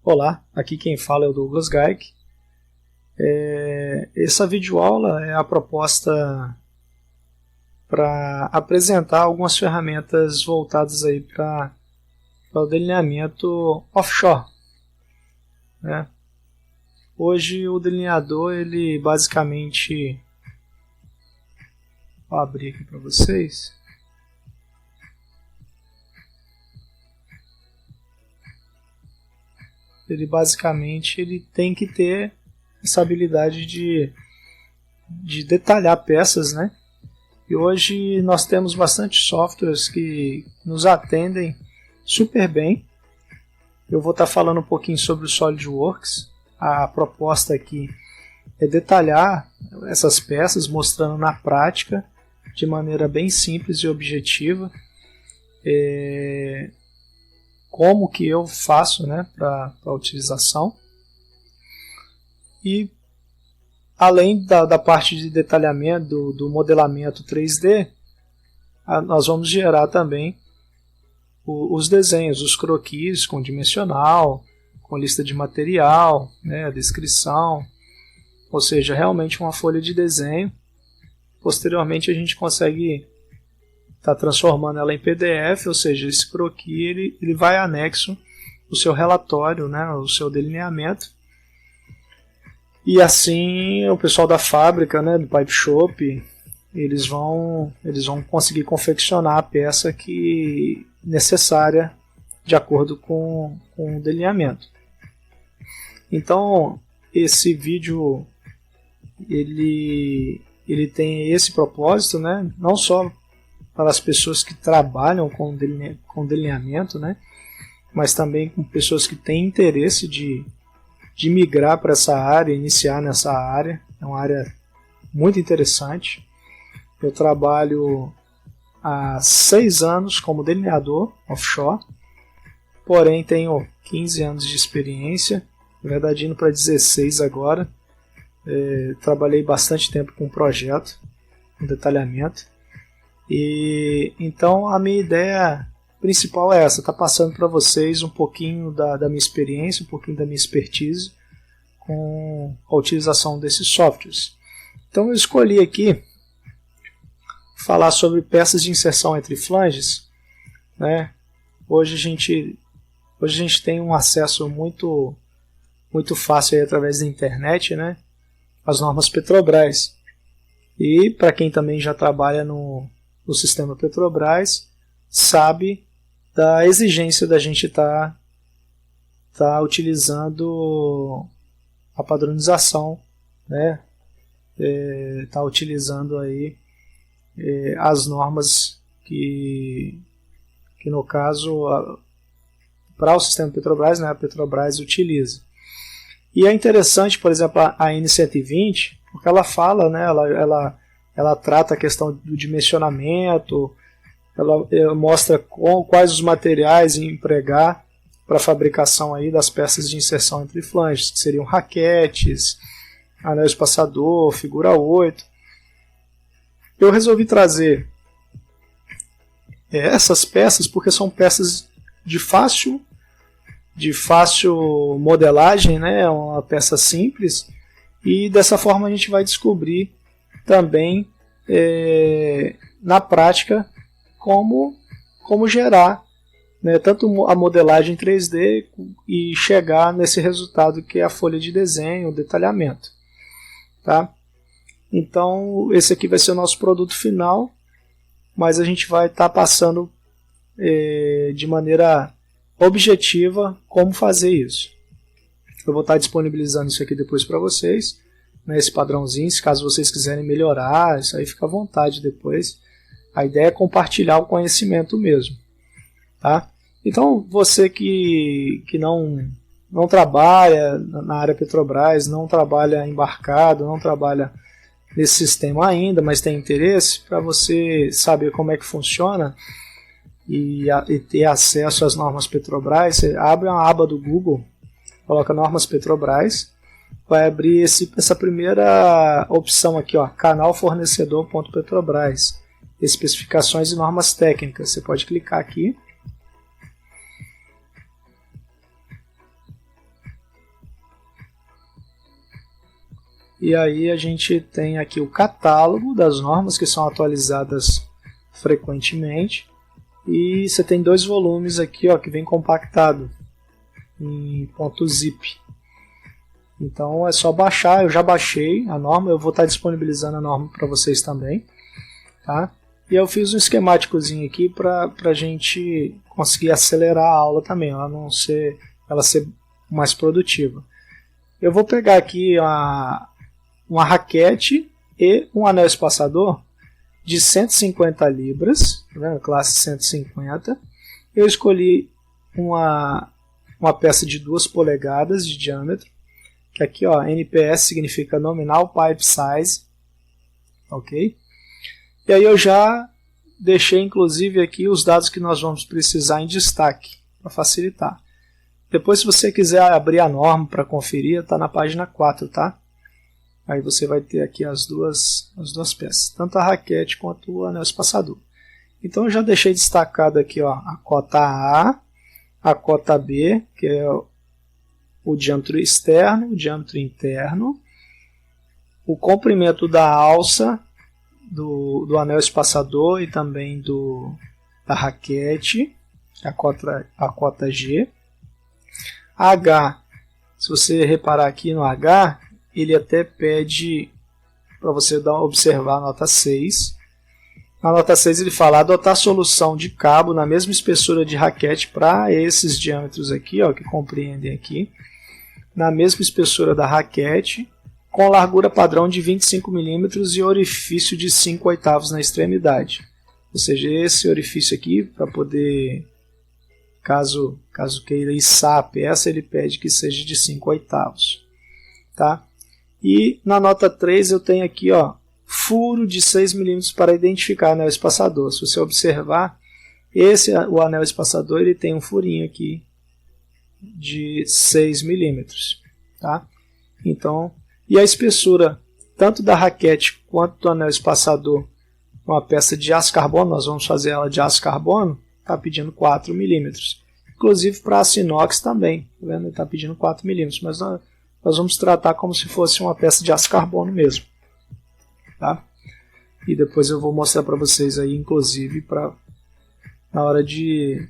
Olá, aqui quem fala é o Douglas Gaik. Essa videoaula é a proposta para apresentar algumas ferramentas voltadas aí para o delineamento offshore, né? Hoje o delineador, ele basicamente, vou abrir aqui para vocês. Ele tem que ter essa habilidade de detalhar peças, né? E hoje nós temos bastante softwares que nos atendem super bem. Eu vou estar falando um pouquinho sobre o SolidWorks. A proposta aqui é detalhar essas peças, mostrando na prática, de maneira bem simples e objetiva, como que eu faço, né, para a utilização. E além da parte de detalhamento, do modelamento 3D, nós vamos gerar também os desenhos, os croquis com dimensional, com lista de material, né, a descrição, ou seja, realmente uma folha de desenho. Posteriormente a gente consegue estar transformando ela em PDF, ou seja, esse croquis ele vai anexo o seu relatório, né, o seu delineamento. E assim o pessoal da fábrica, né, do Pipe Shop, eles vão conseguir confeccionar a peça necessária de acordo com o delineamento. Então esse vídeo ele tem esse propósito, né, não só para as pessoas que trabalham com delineamento, né, mas também com pessoas que têm interesse de migrar para essa área, iniciar nessa área. É uma área muito interessante. Eu trabalho há 6 anos como delineador offshore, porém tenho 15 anos de experiência, na verdade indo para 16 agora. Trabalhei bastante tempo com projeto, com detalhamento. E então a minha ideia principal é essa, tá passando para vocês um pouquinho da minha experiência, um pouquinho da minha expertise com a utilização desses softwares. Então eu escolhi aqui falar sobre peças de inserção entre flanges, né? Hoje a gente tem um acesso muito fácil aí através da internet, né? As normas Petrobras. E para quem também já trabalha no sistema Petrobras, sabe da exigência da gente tá utilizando a padronização, né? Tá utilizando aí as normas que no caso para o sistema Petrobras, né, a Petrobras utiliza. E é interessante, por exemplo, a N120, porque ela fala, né, ela trata a questão do dimensionamento, ela mostra quais os materiais empregar para a fabricação aí das peças de inserção entre flanges, que seriam raquetes, anel espaçador, figura 8. Eu resolvi trazer essas peças porque são peças de fácil modelagem, né? É uma peça simples, e dessa forma a gente vai descobrir também na prática como gerar, né, tanto a modelagem 3D e chegar nesse resultado que é a folha de desenho, o detalhamento. Tá? Então esse aqui vai ser o nosso produto final, mas a gente vai estar passando de maneira objetiva como fazer isso. Eu vou estar disponibilizando isso aqui depois para vocês, né, esse padrãozinho, se caso vocês quiserem melhorar, isso aí fica à vontade depois. A ideia é compartilhar o conhecimento mesmo. Tá? Então você que não trabalha na área Petrobras, não trabalha embarcado, não trabalha nesse sistema ainda, mas tem interesse, para você saber como é que funciona e ter acesso às normas Petrobras, você abre uma aba do Google, coloca normas Petrobras, vai abrir essa primeira opção aqui, ó, canal fornecedor.petrobras, especificações e normas técnicas. Você pode clicar aqui. E aí a gente tem aqui o catálogo das normas que são atualizadas frequentemente. E você tem 2 volumes aqui, ó, que vem compactado em .zip. Então é só baixar, eu já baixei a norma, eu vou estar disponibilizando a norma para vocês também, tá? E eu fiz um esquemáticozinho aqui para a gente conseguir acelerar a aula também, ela ser mais produtiva. Eu vou pegar aqui uma raquete e um anel espaçador de 150 libras, tá vendo? Classe 150. Eu escolhi uma peça de 2 polegadas de diâmetro, que aqui, ó, NPS significa Nominal Pipe Size, ok? E aí eu já deixei inclusive aqui os dados que nós vamos precisar em destaque, para facilitar. Depois, se você quiser abrir a norma para conferir, está na página 4, tá? Aí você vai ter aqui as duas peças, tanto a raquete quanto o anel espaçador. Então eu já deixei destacado aqui, ó, a cota A, a cota B, que é o diâmetro externo, o diâmetro interno, o comprimento da alça do anel espaçador e também da raquete, a cota G. H, se você reparar aqui no H, ele até pede para você observar a nota 6. Na nota 6 ele fala adotar solução de cabo na mesma espessura de raquete para esses diâmetros aqui, ó, que compreendem aqui, na mesma espessura da raquete, com largura padrão de 25 mm e orifício de 5/8 na extremidade. Ou seja, esse orifício aqui, para poder, caso queira içar a peça, ele pede que seja de 5/8. Tá? E na nota 3 eu tenho aqui, ó, furo de 6 mm para identificar o anel espaçador. Se você observar, o anel espaçador ele tem um furinho aqui de 6 mm. Tá? Então, e a espessura tanto da raquete quanto do anel espaçador, uma peça de aço carbono, nós vamos fazer ela de aço carbono, está pedindo 4 mm. Inclusive para aço inox também, tá vendo? Ele está pedindo 4 mm, mas nós vamos tratar como se fosse uma peça de aço carbono mesmo. Tá? E depois eu vou mostrar para vocês aí, inclusive, na hora de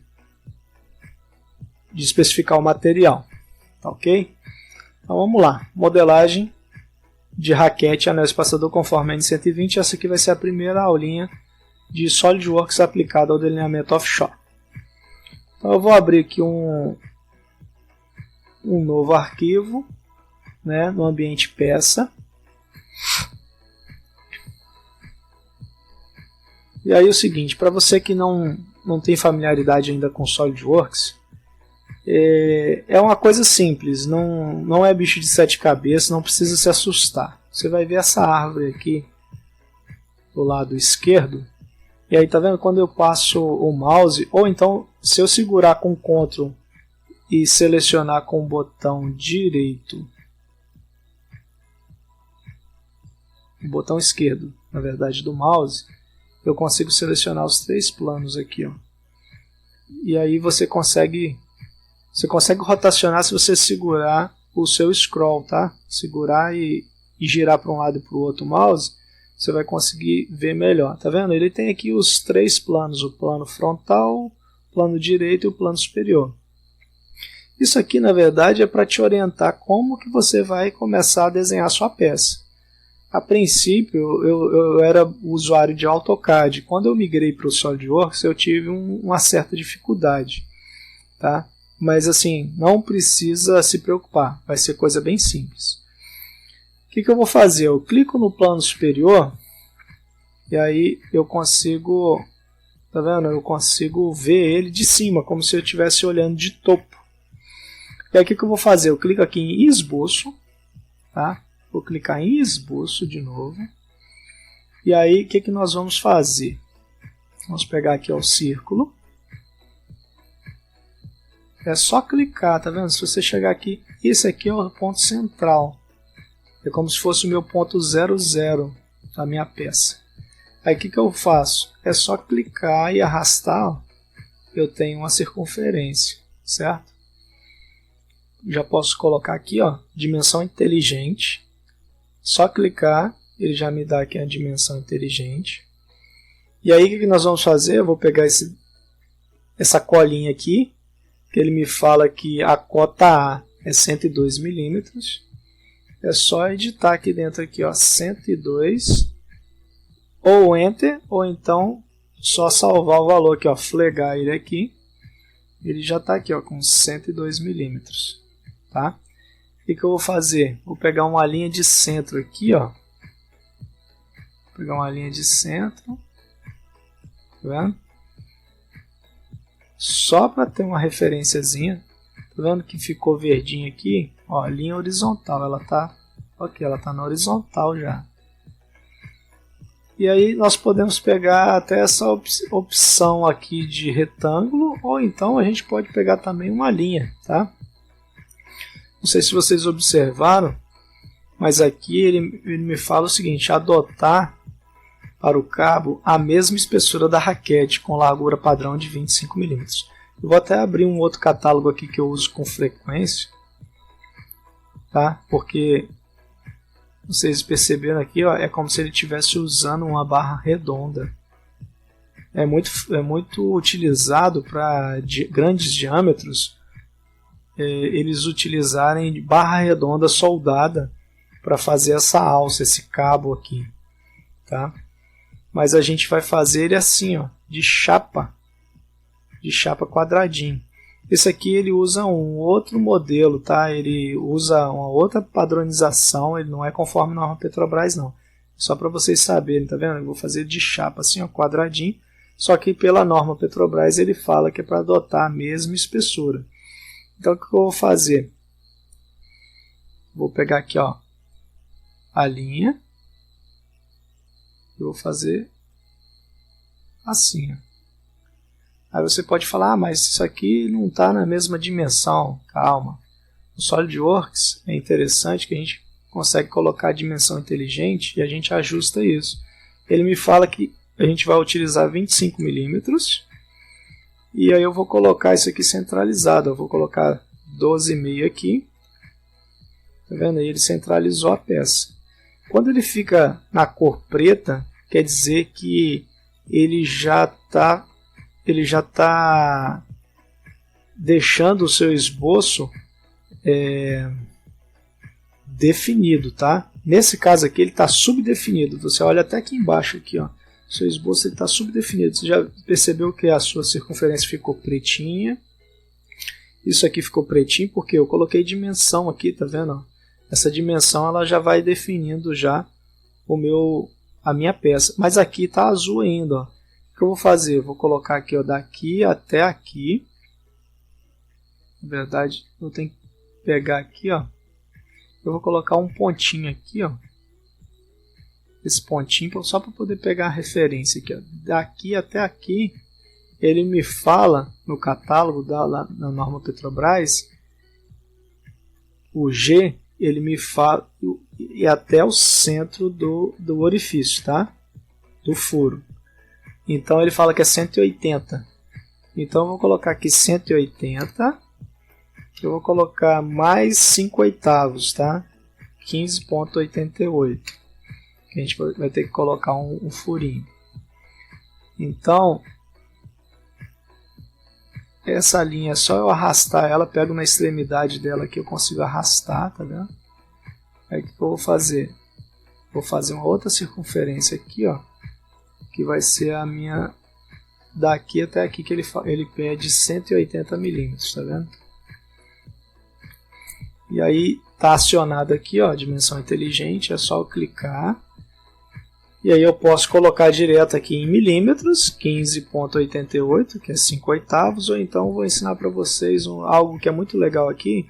especificar o material. Tá, ok? Então vamos lá. Modelagem de raquete e anel espaçador conforme a N120. Essa aqui vai ser a primeira aulinha de SolidWorks aplicada ao delineamento offshore. Então eu vou abrir aqui um novo arquivo, né, no ambiente peça. E aí é o seguinte, para você que não tem familiaridade ainda com SolidWorks, é uma coisa simples, não é bicho de 7 cabeças, não precisa se assustar. Você vai ver essa árvore aqui do lado esquerdo, e aí tá vendo quando eu passo o mouse, ou então se eu segurar com Ctrl e selecionar com o botão direito, o botão esquerdo, na verdade, do mouse, eu consigo selecionar os 3 planos aqui, ó. E aí você consegue rotacionar se você segurar o seu scroll, tá? Segurar e girar para um lado e para o outro mouse, você vai conseguir ver melhor. Tá vendo? Ele tem aqui os 3 planos, o plano frontal, o plano direito e o plano superior. Isso aqui, na verdade, é para te orientar como que você vai começar a desenhar a sua peça. A princípio, eu era usuário de AutoCAD. Quando eu migrei para o SolidWorks, eu tive uma certa dificuldade, tá? Mas assim, não precisa se preocupar, vai ser coisa bem simples. O que eu vou fazer? Eu clico no plano superior e aí eu consigo, tá vendo? Eu consigo ver ele de cima, como se eu estivesse olhando de topo. E aí o que eu vou fazer? Eu clico aqui em esboço, tá? Vou clicar em esboço de novo. E aí o que nós vamos fazer? Vamos pegar aqui o círculo. É só clicar, tá vendo? Se você chegar aqui, esse aqui é o ponto central. É como se fosse o meu ponto 00 da minha peça. Aí o que eu faço? É só clicar e arrastar, ó, eu tenho uma circunferência, certo? Já posso colocar aqui, ó, dimensão inteligente. Só clicar, ele já me dá aqui a dimensão inteligente. E aí o que nós vamos fazer? Eu vou pegar essa colinha aqui, que ele me fala que a cota A é 102 milímetros. É só editar aqui dentro, aqui, ó, 102, ou Enter, ou então só salvar o valor aqui, ó, flegar ele aqui. Ele já está aqui, ó, com 102 milímetros. Tá? O que eu vou fazer? Vou pegar uma linha de centro aqui, ó. Vou pegar uma linha de centro. Tá vendo? Só para ter uma referenciazinha. Tá vendo que ficou verdinho aqui? Ó, linha horizontal. Ela tá, ok, ela tá na horizontal já. E aí nós podemos pegar até essa opção aqui de retângulo, ou então a gente pode pegar também uma linha, tá? Não sei se vocês observaram, mas aqui ele me fala o seguinte: adotar para o cabo a mesma espessura da raquete com largura padrão de 25 mm. Eu vou até abrir um outro catálogo aqui que eu uso com frequência, tá? Porque vocês perceberam aqui, ó, é como se ele estivesse usando uma barra redonda. É muito utilizado para grandes diâmetros, eles utilizarem barra redonda soldada para fazer essa alça, esse cabo aqui, tá? Mas a gente vai fazer ele assim, ó, de chapa quadradinho. Esse aqui ele usa um outro modelo, tá? Ele usa uma outra padronização, ele não é conforme a norma Petrobras não. Só para vocês saberem, tá vendo? Eu vou fazer de chapa assim, ó, quadradinho. Só que pela norma Petrobras ele fala que é para adotar a mesma espessura. Então o que eu vou fazer? Vou pegar aqui, ó, a linha. Eu vou fazer assim, ó. Aí você pode falar, ah, mas isso aqui não está na mesma dimensão. Calma. No SolidWorks é interessante que a gente consegue colocar a dimensão inteligente e a gente ajusta isso. Ele me fala que a gente vai utilizar 25 milímetros e aí eu vou colocar isso aqui centralizado. Eu vou colocar 12,5 aqui. Tá vendo? Aí ele centralizou a peça. Quando ele fica na cor preta, quer dizer que ele já está deixando o seu esboço definido, tá? Nesse caso aqui ele está subdefinido. Você olha até aqui embaixo aqui, ó. Seu esboço está subdefinido. Você já percebeu que a sua circunferência ficou pretinha? Isso aqui ficou pretinho porque eu coloquei dimensão aqui, tá vendo? Essa dimensão ela já vai definindo já a minha peça. Mas aqui está azul ainda, ó. O que eu vou fazer? Eu vou colocar aqui, ó, daqui até aqui. Na verdade, eu tenho que pegar aqui, ó. Eu vou colocar um pontinho aqui, ó. Esse pontinho só para poder pegar a referência aqui, ó. Daqui até aqui, ele me fala no catálogo na norma Petrobras, o G, ele me fala e até o centro do orifício, tá? Do furo. Então ele fala que é 180. Então eu vou colocar aqui 180. Eu vou colocar mais 5 oitavos, tá? 15,88. A gente vai ter que colocar um furinho. Então essa linha é só eu arrastar ela, pego na extremidade dela aqui, eu consigo arrastar, tá vendo? Aí o que eu vou fazer? Vou fazer uma outra circunferência aqui, ó, que vai ser a minha daqui até aqui, que ele pede 180 milímetros, tá vendo? E aí tá acionado aqui, ó, dimensão inteligente, é só eu clicar. E aí eu posso colocar direto aqui em milímetros, 15,88, que é 5 oitavos, ou então vou ensinar para vocês algo que é muito legal aqui.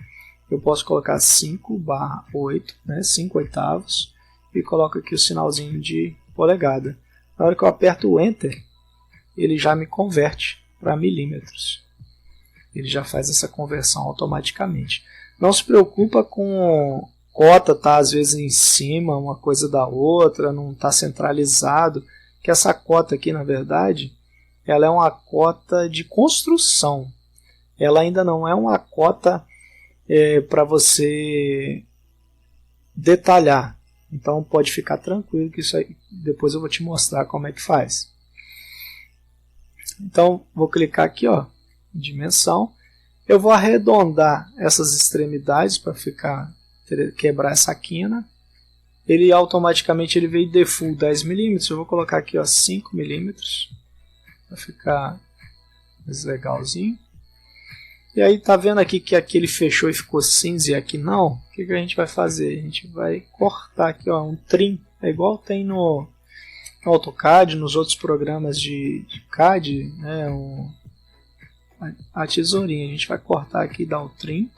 Eu posso colocar 5/8, né, 5 oitavos, e coloco aqui o sinalzinho de polegada. Na hora que eu aperto o Enter, ele já me converte para milímetros. Ele já faz essa conversão automaticamente. Não se preocupa com cota tá às vezes em cima, uma coisa da outra, não está centralizado. Que essa cota aqui, na verdade, ela é uma cota de construção. Ela ainda não é uma cota para você detalhar. Então pode ficar tranquilo que isso aí depois eu vou te mostrar como é que faz. Então vou clicar aqui, ó, dimensão. Eu vou arredondar essas extremidades para quebrar essa quina. Ele automaticamente ele veio default 10 mm. Eu vou colocar aqui, ó, 5 mm para ficar mais legalzinho. E aí tá vendo aqui que aqui ele fechou e ficou cinza e aqui não? O que a gente vai fazer? A gente vai cortar aqui, ó, um trim. É igual tem no AutoCAD, nos outros programas de CAD, né, a tesourinha. A gente vai cortar aqui e dar o trim.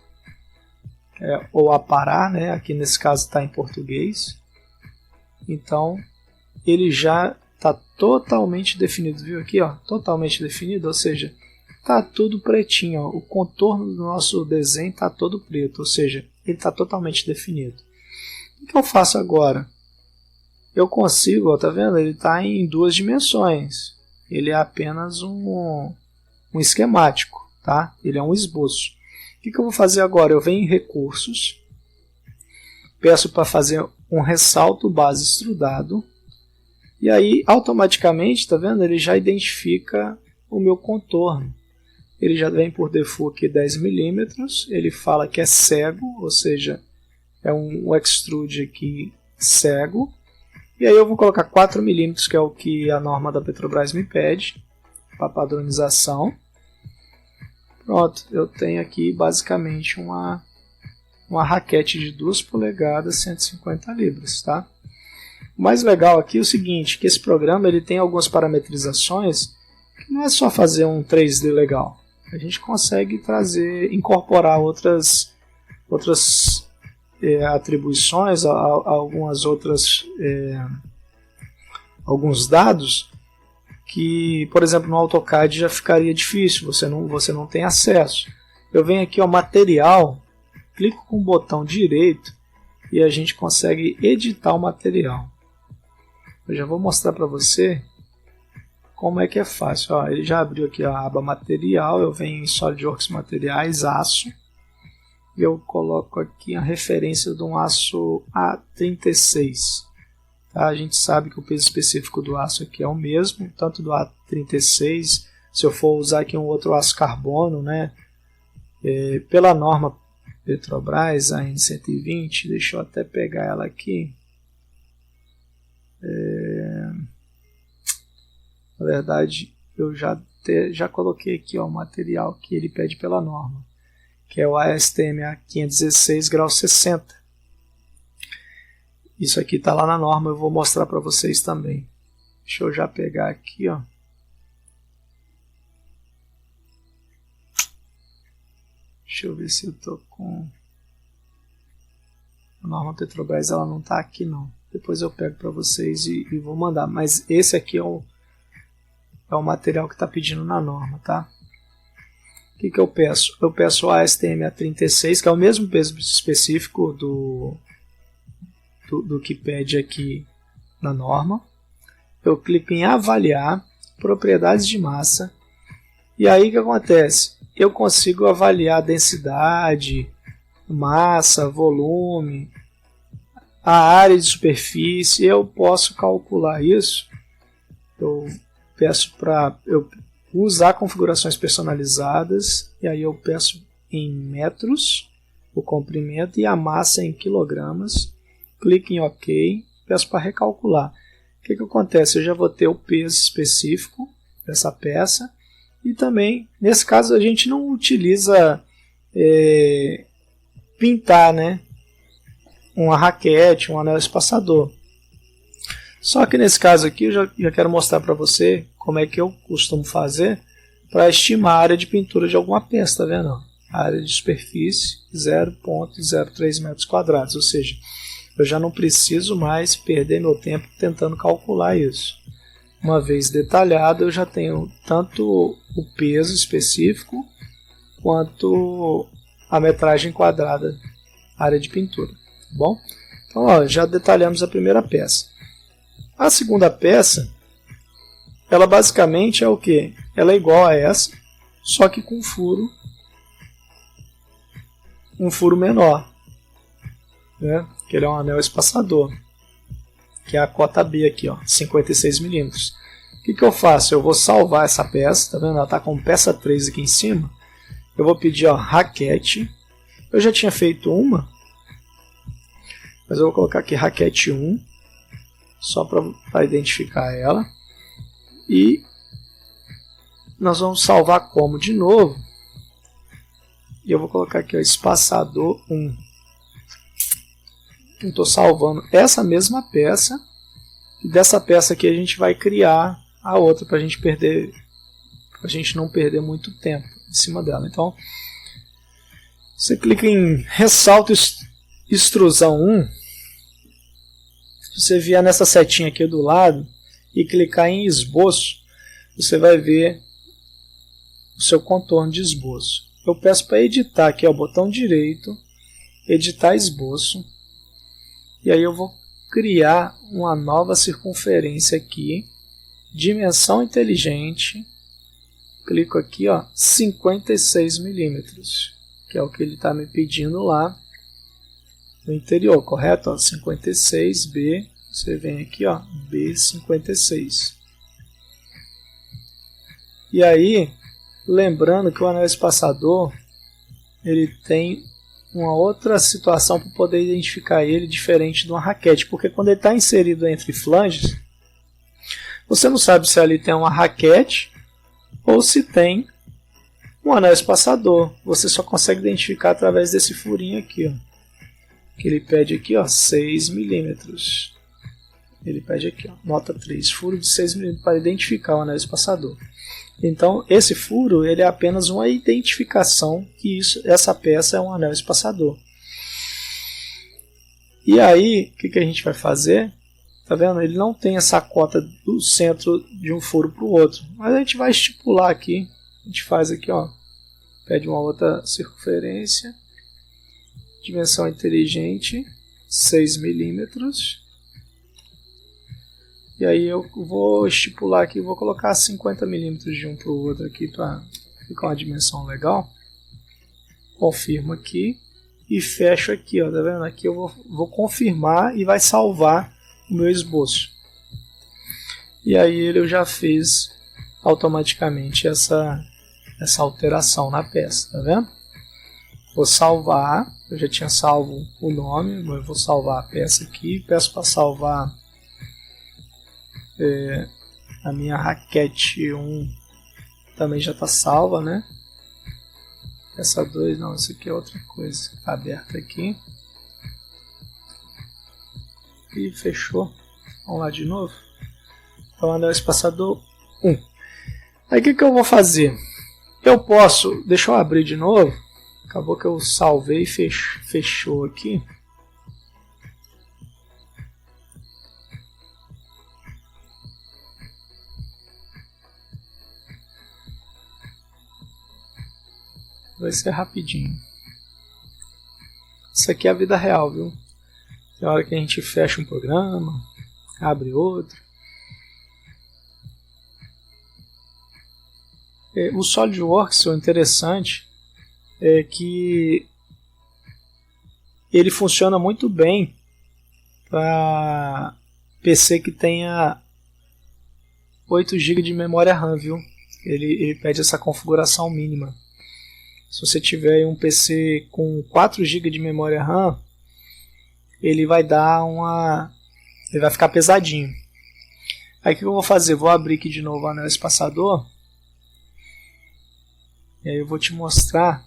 Ou aparar, né? Aqui nesse caso está em português. Então ele já está totalmente definido, viu aqui, ó, totalmente definido, ou seja, está tudo pretinho, ó. O contorno do nosso desenho está todo preto, ou seja, ele está totalmente definido. O que eu faço agora? Eu consigo, ó, tá vendo? Ele está em 2 dimensões. Ele é apenas um esquemático, tá? Ele é um esboço. O que eu vou fazer agora? Eu venho em recursos, peço para fazer um ressalto base extrudado, e aí automaticamente, tá vendo? Ele já identifica o meu contorno. Ele já vem por default aqui 10 mm, ele fala que é cego, ou seja, é um extrude aqui cego, e aí eu vou colocar 4 mm, que é o que a norma da Petrobras me pede, para padronização. Pronto, eu tenho aqui basicamente uma raquete de 2 polegadas, 150 libras, tá? O mais legal aqui é o seguinte, que esse programa ele tem algumas parametrizações que não é só fazer um 3D legal. A gente consegue incorporar outras atribuições, algumas outras alguns dados que, por exemplo, no AutoCAD já ficaria difícil, você não tem acesso. Eu venho aqui, ó, material, clico com o botão direito e a gente consegue editar o material. Eu já vou mostrar para você como é que é fácil. Ó, ele já abriu aqui a aba material, eu venho em SolidWorks materiais, aço, e eu coloco aqui a referência de um aço A36. A gente sabe que o peso específico do aço aqui é o mesmo, tanto do A36, se eu for usar aqui um outro aço carbono, né, pela norma Petrobras, a AN120, deixa eu até pegar ela aqui, na verdade eu já coloquei aqui, ó, o material que ele pede pela norma, que é o ASTM A516 grau 60. Isso aqui está lá na norma, eu vou mostrar para vocês também. Deixa eu já pegar aqui, ó. Deixa eu ver se eu estou com... A norma Petrobras, ela não está aqui não. Depois eu pego para vocês e vou mandar. Mas esse aqui é o material que está pedindo na norma, tá? O que eu peço? Eu peço o ASTM A36, que é o mesmo peso específico do que pede aqui na norma. Eu clico em avaliar, propriedades de massa, e aí o que acontece? Eu consigo avaliar a densidade, massa, volume, a área de superfície, eu posso calcular isso. Eu peço para eu usar configurações personalizadas, e aí eu peço em metros o comprimento e a massa em quilogramas. Clique em OK, peço para recalcular. O que acontece? Eu já vou ter o peso específico dessa peça e também, nesse caso, a gente não utiliza pintar, né, uma raquete, um anel espaçador. Só que nesse caso aqui eu já quero mostrar para você como é que eu costumo fazer para estimar a área de pintura de alguma peça, tá vendo? A área de superfície 0,03 metros quadrados, ou seja, eu já não preciso mais perder meu tempo tentando calcular isso. Uma vez detalhado, eu já tenho tanto o peso específico quanto a metragem quadrada, área de pintura. Tá bom? Então, ó, já detalhamos a primeira peça. A segunda peça, ela basicamente é o que? Ela é igual a essa, só que com um furo menor, né? Que ele é um anel espaçador. que é a cota B aqui, ó, 56 milímetros. O que eu faço? Eu vou salvar essa peça, tá vendo? Ela está com peça 3 aqui em cima. Eu vou pedir, ó, raquete. Eu já tinha feito uma, mas eu vou colocar aqui raquete 1, só para identificar ela. E nós vamos salvar como de novo. E eu vou colocar aqui, ó, espaçador 1. Eu estou salvando essa mesma peça. E dessa peça aqui a gente vai criar a outra para a gente não perder muito tempo em cima dela. Então, você clica em ressalto extrusão 1. Se você vier nessa setinha aqui do lado e clicar em esboço, você vai ver o seu contorno de esboço. Eu peço para editar aqui, ó, botão direito, editar esboço. E aí eu vou criar uma nova circunferência aqui, dimensão inteligente. Clico aqui, ó, 56 milímetros, que é o que ele está me pedindo lá no interior, correto? Ó, 56B, você vem aqui, ó, B56. E aí, lembrando que o anel espaçador, ele tem uma outra situação para poder identificar ele diferente de uma raquete, porque quando ele está inserido entre flanges, você não sabe se ali tem uma raquete ou se tem um anel espaçador. Você só consegue identificar através desse furinho aqui, ó, que ele pede aqui, ó, 6 milímetros. Ele pede aqui, ó, nota 3, furo de 6 milímetros para identificar o anel espaçador. Então, esse furo ele é apenas uma identificação que essa peça é um anel espaçador. E aí, o que a gente vai fazer? Tá vendo? Ele não tem essa cota do centro de um furo para o outro. Mas a gente vai estipular aqui. A gente faz aqui, ó, pede uma outra circunferência. Dimensão inteligente, 6 milímetros. E aí eu vou estipular aqui, vou colocar 50 milímetros de um para o outro aqui para ficar uma dimensão legal. Confirmo aqui e fecho aqui, ó, tá vendo? Aqui eu vou confirmar e vai salvar o meu esboço. E aí ele já fez automaticamente essa alteração na peça, tá vendo? Vou salvar, eu já tinha salvo o nome, eu vou salvar a peça aqui, peço para salvar a minha raquete 1 também já está salva, né? Essa 2 não, essa aqui é outra coisa, está aberta aqui. E fechou. Vamos lá de novo. Então, anel espaçador 1. Aí o que eu vou fazer? Eu posso, deixa eu abrir de novo. Acabou que eu salvei e fechou aqui. Vai ser rapidinho. Isso aqui é a vida real, viu? Tem hora que a gente fecha um programa, abre outro. O SolidWorks, o interessante é que ele funciona muito bem para PC que tenha 8 GB de memória RAM, viu? Ele pede essa configuração mínima. Se você tiver um PC com 4 GB de memória RAM, ele vai ficar pesadinho. Aí o que eu vou fazer? Vou abrir aqui de novo o anel espaçador. E aí eu vou te mostrar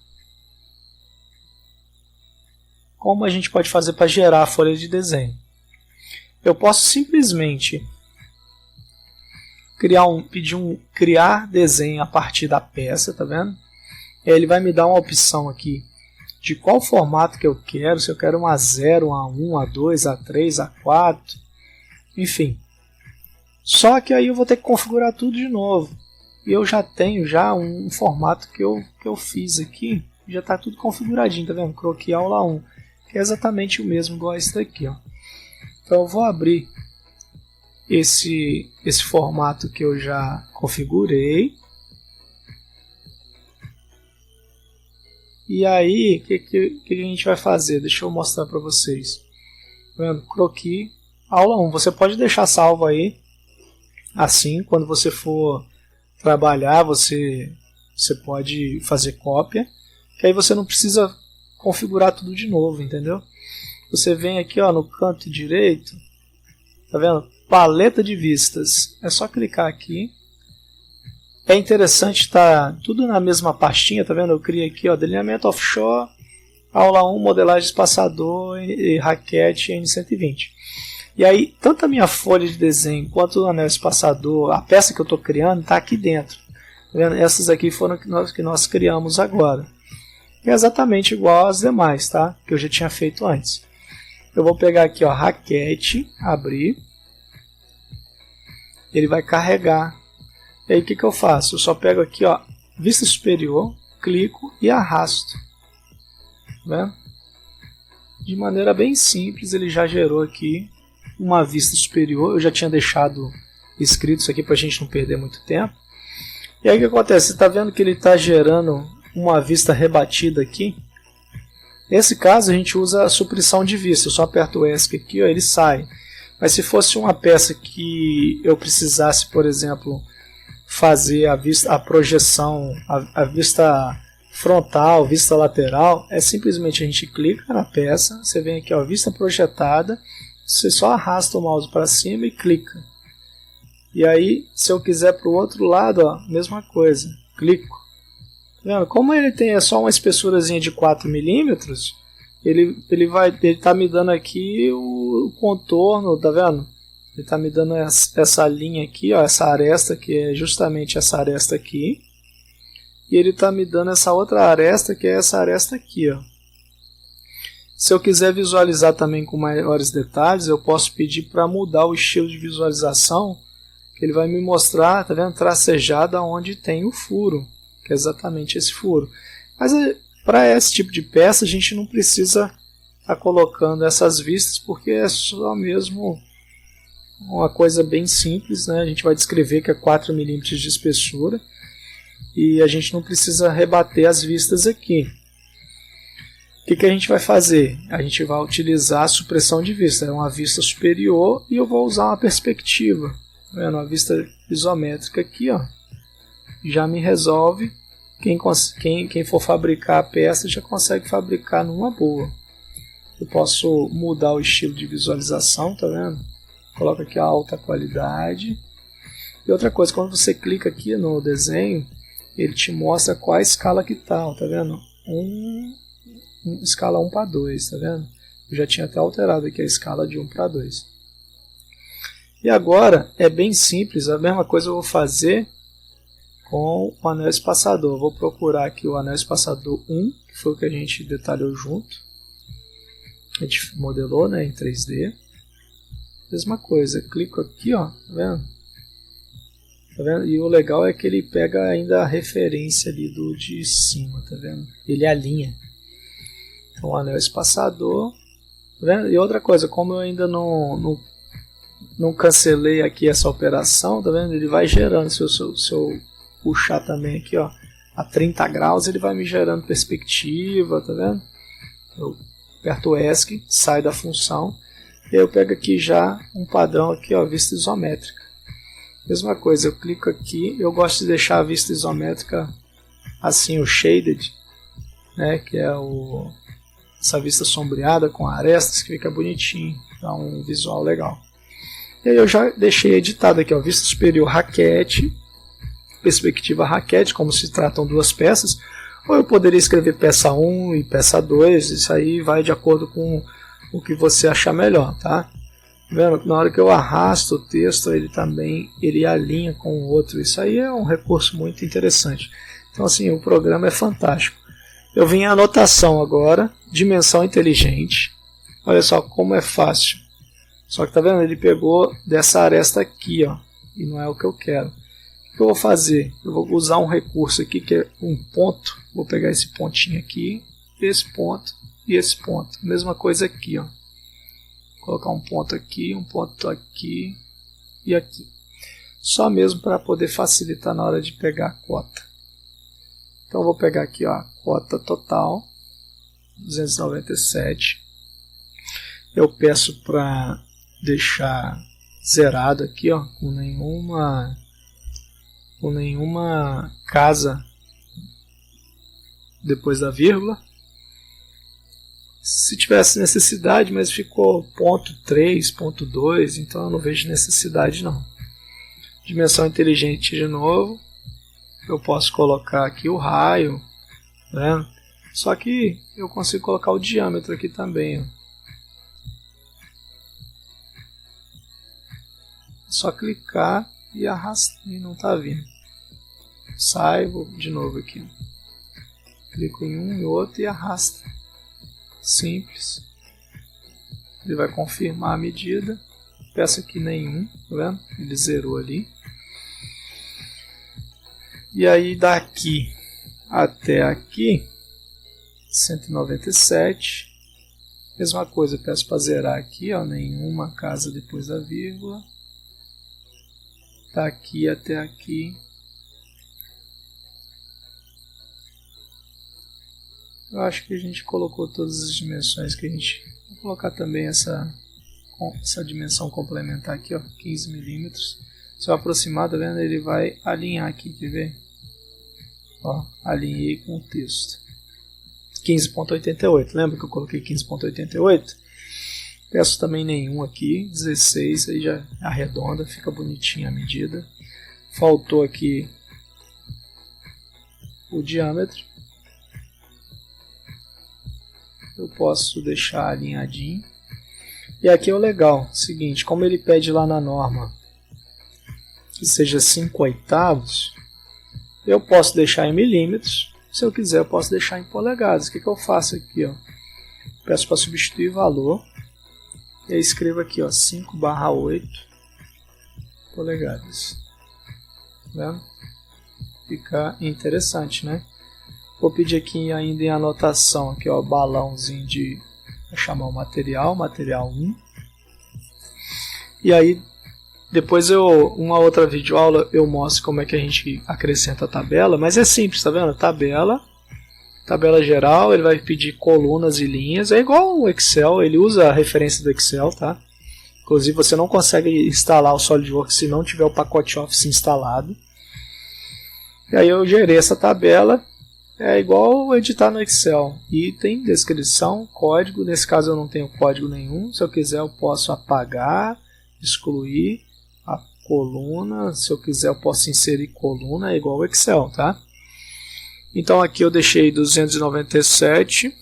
como a gente pode fazer para gerar a folha de desenho. Eu posso simplesmente criar desenho a partir da peça, tá vendo? Ele vai me dar uma opção aqui de qual formato que eu quero, se eu quero um A0, um A1, A2, A3, A4, enfim. Só que aí eu vou ter que configurar tudo de novo. E eu já tenho um formato que eu fiz aqui, já está tudo configuradinho, tá vendo? Croquis aula 1, que é exatamente o mesmo igual a esse daqui, ó. Então eu vou abrir esse formato que eu já configurei. E aí, o que a gente vai fazer? Deixa eu mostrar para vocês. Tá vendo? Croquis aula 1. Você pode deixar salvo aí, assim, quando você for trabalhar, você pode fazer cópia, que aí você não precisa configurar tudo de novo, entendeu? Você vem aqui, ó, no canto direito, tá vendo? Paleta de vistas. É só clicar aqui. É interessante estar tudo na mesma pastinha, tá vendo? Eu criei aqui, ó, delineamento offshore, aula 1, modelagem espaçador e raquete N120. E aí, tanto a minha folha de desenho quanto o anel espaçador, a peça que eu estou criando, está aqui dentro. Tá vendo? Essas aqui foram que nós criamos agora. É exatamente igual às demais, tá? Que eu já tinha feito antes. Eu vou pegar aqui, ó, raquete, abrir. Ele vai carregar. E aí o que eu faço? Eu só pego aqui, ó, vista superior, clico e arrasto. Tá vendo? De maneira bem simples, ele já gerou aqui uma vista superior. Eu já tinha deixado escrito isso aqui para a gente não perder muito tempo. E aí o que acontece? Você está vendo que ele está gerando uma vista rebatida aqui? Nesse caso a gente usa a supressão de vista. Eu só aperto o ESC aqui, ó, ele sai. Mas se fosse uma peça que eu precisasse, por exemplo, fazer a projeção, a vista frontal, vista lateral, é simplesmente a gente clica na peça, você vem aqui, ó, vista projetada, você só arrasta o mouse para cima e clica. E aí, se eu quiser para o outro lado, ó, mesma coisa, clico. Tá vendo? Como ele tem só uma espessurazinha de 4 milímetros, ele está me dando aqui o contorno, tá vendo? Ele está me dando essa linha aqui, ó, essa aresta, que é justamente essa aresta aqui. E ele está me dando essa outra aresta, que é essa aresta aqui, ó. Se eu quiser visualizar também com maiores detalhes, eu posso pedir para mudar o estilo de visualização, que ele vai me mostrar, tá vendo, tracejada onde tem o furo, que é exatamente esse furo. Mas para esse tipo de peça a gente não precisa estar colocando essas vistas, porque é só mesmo uma coisa bem simples, né? A gente vai descrever que é 4 milímetros de espessura e a gente não precisa rebater as vistas aqui. O que a gente vai fazer? A gente vai utilizar a supressão de vista, é uma vista superior e eu vou usar uma perspectiva. Tá vendo? Uma vista isométrica aqui, ó, já me resolve. Quem for fabricar a peça já consegue fabricar numa boa. Eu posso mudar o estilo de visualização, tá vendo? Coloca aqui a alta qualidade. E outra coisa, quando você clica aqui no desenho, ele te mostra qual a escala que tá, tá vendo? Escala 1 para 2, tá vendo? Eu já tinha até alterado aqui a escala de 1 para 2. E agora é bem simples, a mesma coisa eu vou fazer com o anel espaçador. Vou procurar aqui o anel espaçador 1, que foi o que a gente detalhou junto. A gente modelou, né, em 3D. Mesma coisa, clico aqui, ó, tá vendo? Tá vendo? E o legal é que ele pega ainda a referência ali do de cima, tá vendo? Ele alinha. Então o anel espaçador, tá vendo? E outra coisa, como eu ainda não cancelei aqui essa operação, tá vendo? Ele vai gerando, se eu puxar também aqui, ó, a 30 graus, ele vai me gerando perspectiva, tá vendo? Eu aperto o ESC, sai da função. E eu pego aqui já um padrão aqui, ó, vista isométrica. Mesma coisa, eu clico aqui, eu gosto de deixar a vista isométrica assim, o shaded, né, que é essa vista sombreada com arestas, que fica bonitinho, dá um visual legal. E aí eu já deixei editado aqui, ó, vista superior raquete, perspectiva raquete, como se tratam duas peças, ou eu poderia escrever peça 1 e peça 2, isso aí vai de acordo com o que você achar melhor, tá? Vendo? Na hora que eu arrasto o texto, ele alinha com o outro. Isso aí é um recurso muito interessante. Então assim, o programa é fantástico. Eu vim a anotação agora, dimensão inteligente. Olha só como é fácil. Só que tá vendo? Ele pegou dessa aresta aqui, ó, e não é o que eu quero. O que eu vou fazer? Eu vou usar um recurso aqui que é um ponto. Vou pegar esse pontinho aqui, esse ponto e esse ponto. Mesma coisa aqui, ó. Colocar um ponto aqui e aqui. Só mesmo para poder facilitar na hora de pegar a cota. Então eu vou pegar aqui, ó, a cota total 297. Eu peço para deixar zerado aqui, ó, com nenhuma casa depois da vírgula. Se tivesse necessidade, mas ficou ponto 3, ponto 2, então eu não vejo necessidade não. Dimensão inteligente de novo. Eu posso colocar aqui o raio, né? Só que eu consigo colocar o diâmetro aqui também, ó. Só clicar e arrastar e não está vindo. Saio de novo aqui. Clico em um e outro e arrasta. Simples. Ele vai confirmar a medida. Peço aqui nenhum, tá vendo? Ele zerou ali. E aí daqui até aqui, 197. Mesma coisa, peço para zerar aqui, ó, nenhuma casa depois da vírgula. Daqui até aqui. Eu acho que a gente colocou todas as dimensões que a gente... Vou colocar também essa dimensão complementar aqui, ó, 15 milímetros. Se eu aproximar, tá vendo? Ele vai alinhar aqui, quer ver? Ó, alinhei com o texto. 15.88, lembra que eu coloquei 15.88? Peço também nenhum aqui, 16, aí já arredonda, fica bonitinha a medida. Faltou aqui o diâmetro. Eu posso deixar alinhadinho. E aqui é o legal, seguinte, como ele pede lá na norma que seja 5/8, eu posso deixar em milímetros. Se eu quiser, eu posso deixar em polegadas. O que eu faço aqui? Ó? Peço para substituir valor. E aí escrevo aqui, ó, 5/8 polegadas. Tá vendo? Fica interessante, né? Vou pedir aqui ainda em anotação, aqui, ó, balãozinho de... Vou chamar o material 1. E aí, depois uma outra videoaula eu mostro como é que a gente acrescenta a tabela, mas é simples, tá vendo? Tabela geral, ele vai pedir colunas e linhas, é igual o Excel, ele usa a referência do Excel, tá? Inclusive você não consegue instalar o SolidWorks se não tiver o pacote Office instalado. E aí eu gerei essa tabela, é igual editar no Excel, item, descrição, código, nesse caso eu não tenho código nenhum, se eu quiser eu posso apagar, excluir a coluna, se eu quiser eu posso inserir coluna, é igual ao Excel, tá? Então aqui eu deixei 297,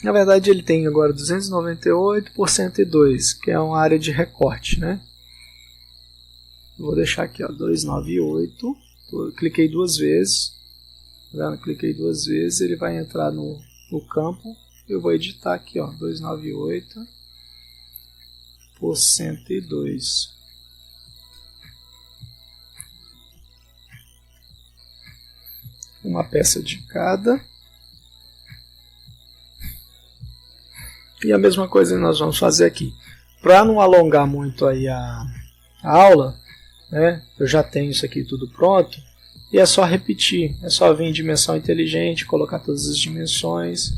na verdade ele tem agora 298 por 102, que é uma área de recorte, né? Vou deixar aqui, ó, 298, cliquei duas vezes, tá vendo? Cliquei duas vezes, ele vai entrar no campo, eu vou editar aqui, ó, 298 por 102. Uma peça de cada. E a mesma coisa nós vamos fazer aqui. Para não alongar muito aí a aula, né, eu já tenho isso aqui tudo pronto. E é só repetir, é só vir em dimensão inteligente, colocar todas as dimensões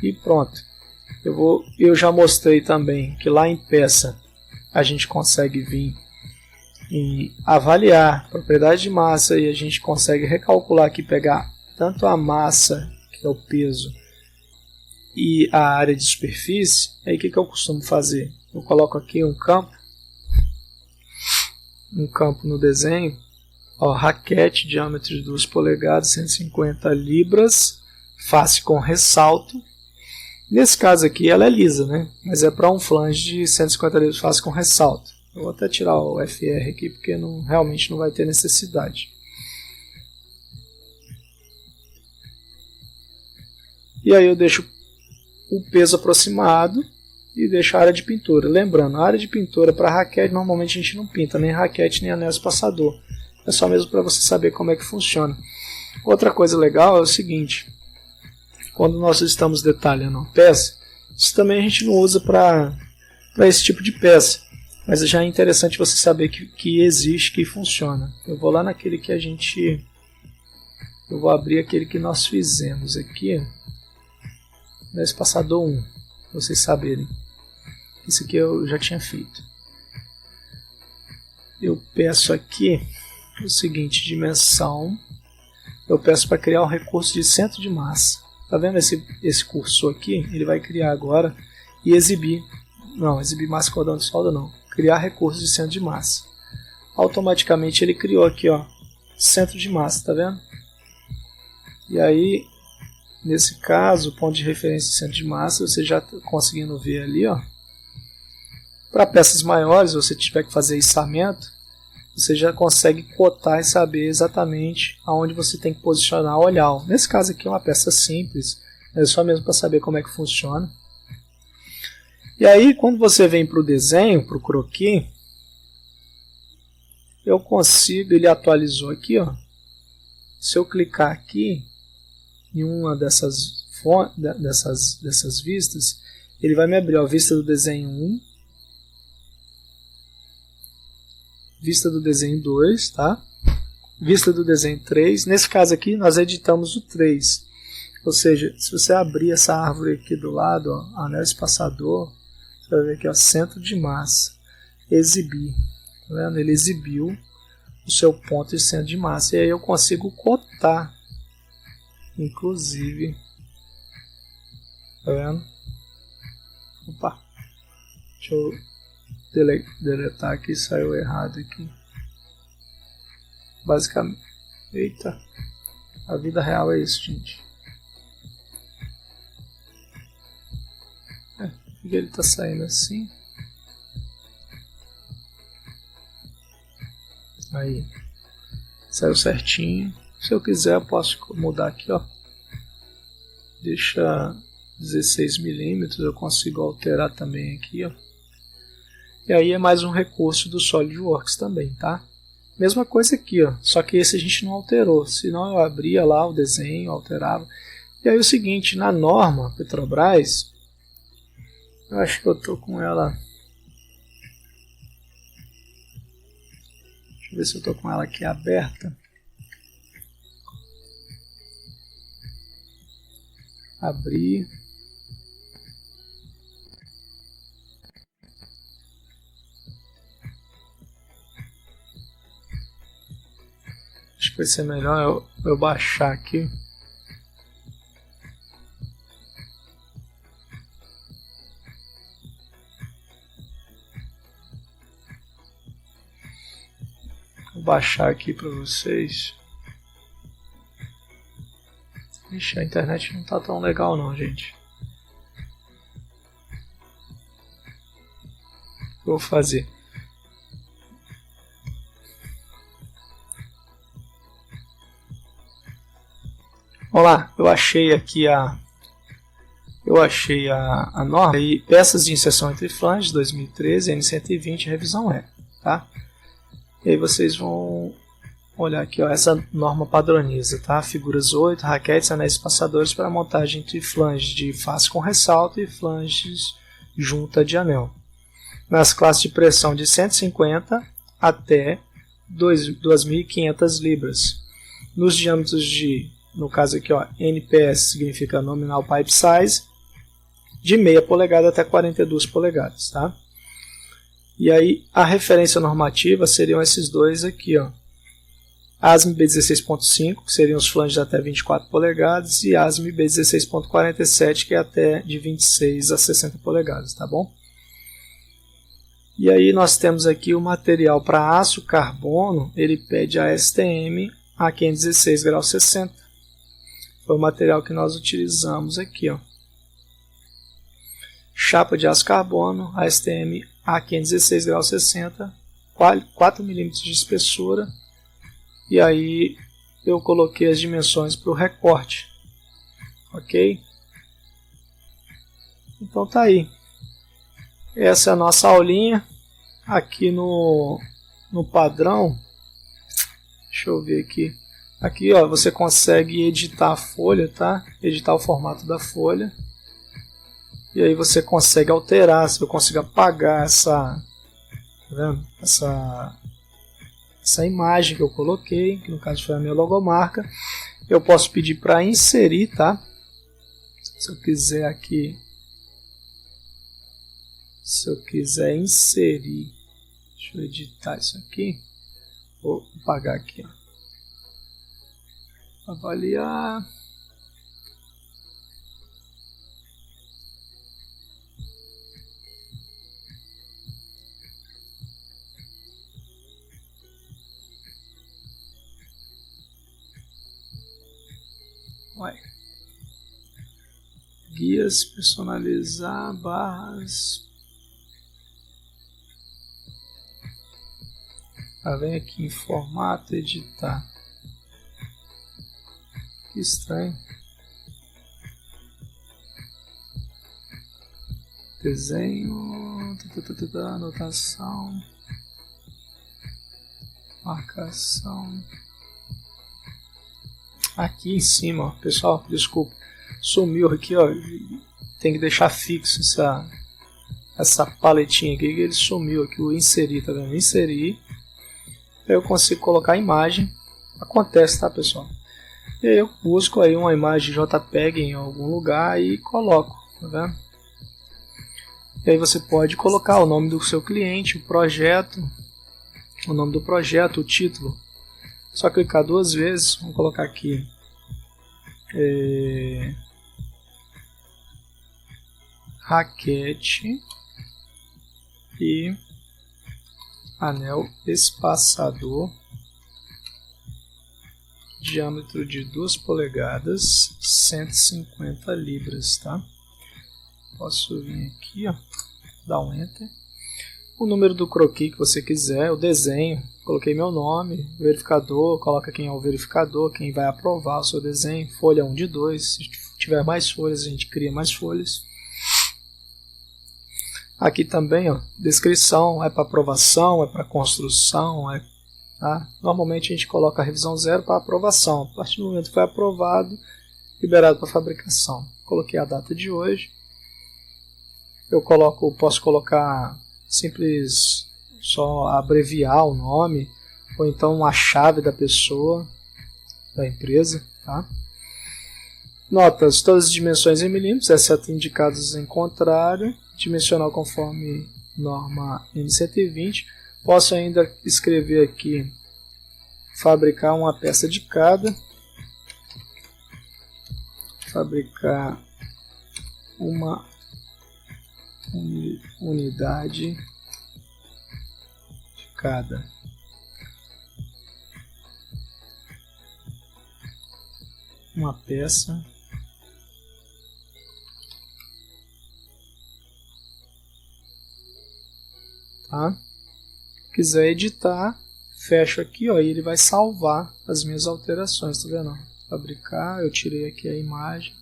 e pronto. Eu já mostrei também que lá em peça a gente consegue vir e avaliar propriedade de massa e a gente consegue recalcular aqui, pegar tanto a massa, que é o peso, e a área de superfície. Aí o que eu costumo fazer? Eu coloco aqui um campo no desenho, ó, raquete, diâmetro de 2 polegadas, 150 libras, face com ressalto. Nesse caso aqui ela é lisa, né? Mas é para um flange de 150 libras, face com ressalto. Eu vou até tirar o FR aqui porque realmente não vai ter necessidade. E aí eu deixo o peso aproximado e deixo a área de pintura. Lembrando, a área de pintura para raquete normalmente a gente não pinta nem raquete nem anel espaçador. É só mesmo para você saber como é que funciona. Outra coisa legal é o seguinte, quando nós estamos detalhando uma peça, isso também a gente não usa para esse tipo de peça, mas já é interessante você saber que existe, que funciona. Eu vou lá naquele que eu vou abrir aquele que nós fizemos aqui, no espaçador 1, para vocês saberem. Isso aqui eu já tinha feito. eu peço aqui o seguinte, dimensão, eu peço para criar um recurso de centro de massa. Tá vendo esse cursor aqui? Ele vai criar agora e exibir, não, exibir massa cordão de solda não, criar recurso de centro de massa. Automaticamente ele criou aqui, ó, centro de massa, tá vendo? E aí, nesse caso, ponto de referência centro de massa, você já está conseguindo ver ali, ó. Para peças maiores, você tiver que fazer içamento, você já consegue cotar e saber exatamente aonde você tem que posicionar o olhar. Nesse caso aqui é uma peça simples, é só mesmo para saber como é que funciona. E aí, quando você vem para o desenho, para o croquis, eu consigo, ele atualizou aqui, ó. Se eu clicar aqui em uma dessas vistas, ele vai me abrir a vista do desenho 1, vista do desenho 2, tá? Vista do desenho 3. Nesse caso aqui, nós editamos o 3. Ou seja, se você abrir essa árvore aqui do lado, ó, anel espaçador, você vai ver aqui, ó, centro de massa, exibir. Tá vendo? Ele exibiu o seu ponto de centro de massa. E aí eu consigo cotar, inclusive. Tá vendo? Opa! Deixa eu deletar aqui, saiu errado aqui. Basicamente. Eita! A vida real é isso, gente. Por que ele está saindo assim? Aí. Saiu certinho. Se eu quiser, eu posso mudar aqui, ó. Deixa 16 milímetros, eu consigo alterar também aqui, ó. E aí é mais um recurso do SolidWorks também, tá? Mesma coisa aqui, ó. Só que esse a gente não alterou. Senão eu abria lá o desenho, alterava. E aí o seguinte, na norma Petrobras, eu acho que eu tô com ela. Deixa eu ver se eu tô com ela aqui aberta. Abrir. Acho que vai ser melhor eu baixar aqui. Vou baixar aqui para vocês. Ixi, a internet não tá tão legal não, gente. Vou fazer. Vamos lá, eu achei aqui a norma e peças de inserção entre flanges 2013, N120, revisão E, tá? E aí vocês vão olhar aqui, ó, essa norma padroniza, tá? Figuras 8, raquetes, anéis espaçadores para montagem entre flanges de face com ressalto e flanges junta de anel. Nas classes de pressão de 150 até 2.500 libras. Nos diâmetros de, no caso aqui, ó, NPS significa Nominal Pipe Size, de meia polegada até 42 polegadas, tá? E aí a referência normativa seriam esses dois aqui, ó. ASME B16.5, que seriam os flanges até 24 polegadas, e ASME B16.47, que é até de 26 a 60 polegadas, tá bom? E aí nós temos aqui o material para aço carbono, ele pede a STM A516 grau 60. Foi o material que nós utilizamos aqui, ó. Chapa de aço carbono, ASTM A516 grau 60, 4 mm de espessura. E aí eu coloquei as dimensões para o recorte, ok? Então tá aí. Essa é a nossa aulinha. Aqui no padrão, deixa eu ver aqui. Aqui, ó, você consegue editar a folha, tá? Editar o formato da folha. E aí você consegue alterar, se eu consigo apagar essa, tá vendo? Essa imagem que eu coloquei, que no caso foi a minha logomarca. Eu posso pedir para inserir, tá? Se eu quiser aqui, se eu quiser inserir, deixa Deixa eu editar isso aqui. Vou apagar aqui. Ó. Avaliar. Ué. Guias, personalizar, barras. Vem aqui em formato, editar. Que estranho. Desenho, anotação, marcação. Aqui em cima, ó, pessoal, desculpa, sumiu aqui, ó. Tem que deixar fixo essa paletinha aqui, que ele sumiu aqui, o inserir, tá vendo? Inserir. Aí eu consigo colocar a imagem. Acontece, tá, pessoal? E aí eu busco aí uma imagem JPEG em algum lugar e coloco, tá vendo? E aí você pode colocar o nome do seu cliente, o projeto, o nome do projeto, o título. Só clicar 2 vezes, vamos colocar aqui raquete e anel espaçador, diâmetro de 2 polegadas, 150 libras, tá? Posso vir aqui, ó, dar um enter. O número do croquis que você quiser, o desenho, coloquei meu nome, verificador, coloca quem é o verificador, quem vai aprovar o seu desenho, folha 1 de 2, se tiver mais folhas a gente cria mais folhas. Aqui também, ó, descrição, é para aprovação, é para construção, tá? Normalmente a gente coloca a revisão 0 para aprovação, a partir do momento que foi aprovado, liberado para fabricação. Coloquei a data de hoje, posso colocar simples, só abreviar o nome, ou então a chave da pessoa, da empresa, tá? Notas, todas as dimensões em milímetros, exceto indicadas em contrário, dimensional conforme norma N120. Posso ainda escrever aqui, fabricar uma peça de cada, fabricar uma unidade de cada. Uma peça tá? Quiser editar, fecho aqui, ó, e ele vai salvar as minhas alterações, tá vendo? Fabricar, eu tirei aqui a imagem.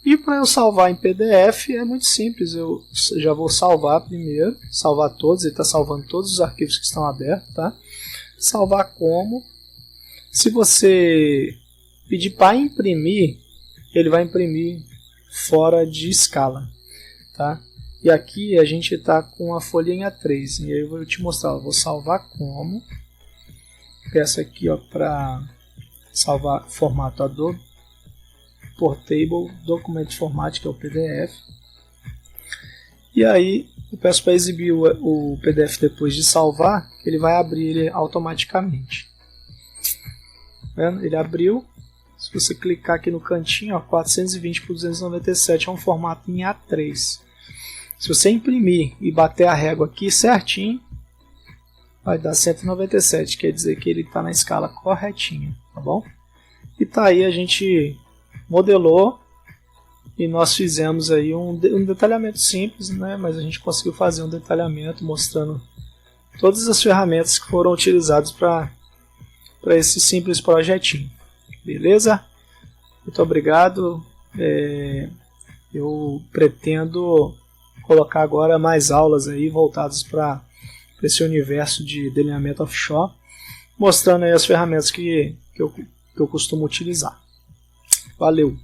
E para eu salvar em PDF é muito simples, eu já vou salvar primeiro, salvar todos, ele está salvando todos os arquivos que estão abertos, tá? Salvar como? Se você pedir para imprimir, ele vai imprimir fora de escala, tá? E aqui a gente está com a folha em A3, e aí eu vou te mostrar, eu vou salvar como, peço aqui para salvar formato Adobe, Portable Document Format, que é o PDF, e aí eu peço para exibir o PDF depois de salvar, ele vai abrir ele automaticamente. Tá vendo? Ele abriu, se você clicar aqui no cantinho, ó, 420 por 297 é um formato em A3. Se você imprimir e bater a régua aqui certinho, vai dar 197, quer dizer que ele está na escala corretinha, tá bom? E tá aí, a gente modelou e nós fizemos aí um detalhamento simples, né? Mas a gente conseguiu fazer um detalhamento mostrando todas as ferramentas que foram utilizadas para esse simples projetinho, beleza? Muito obrigado, eu pretendo colocar agora mais aulas aí voltadas para esse universo de delineamento offshore, mostrando aí as ferramentas que eu costumo utilizar. Valeu!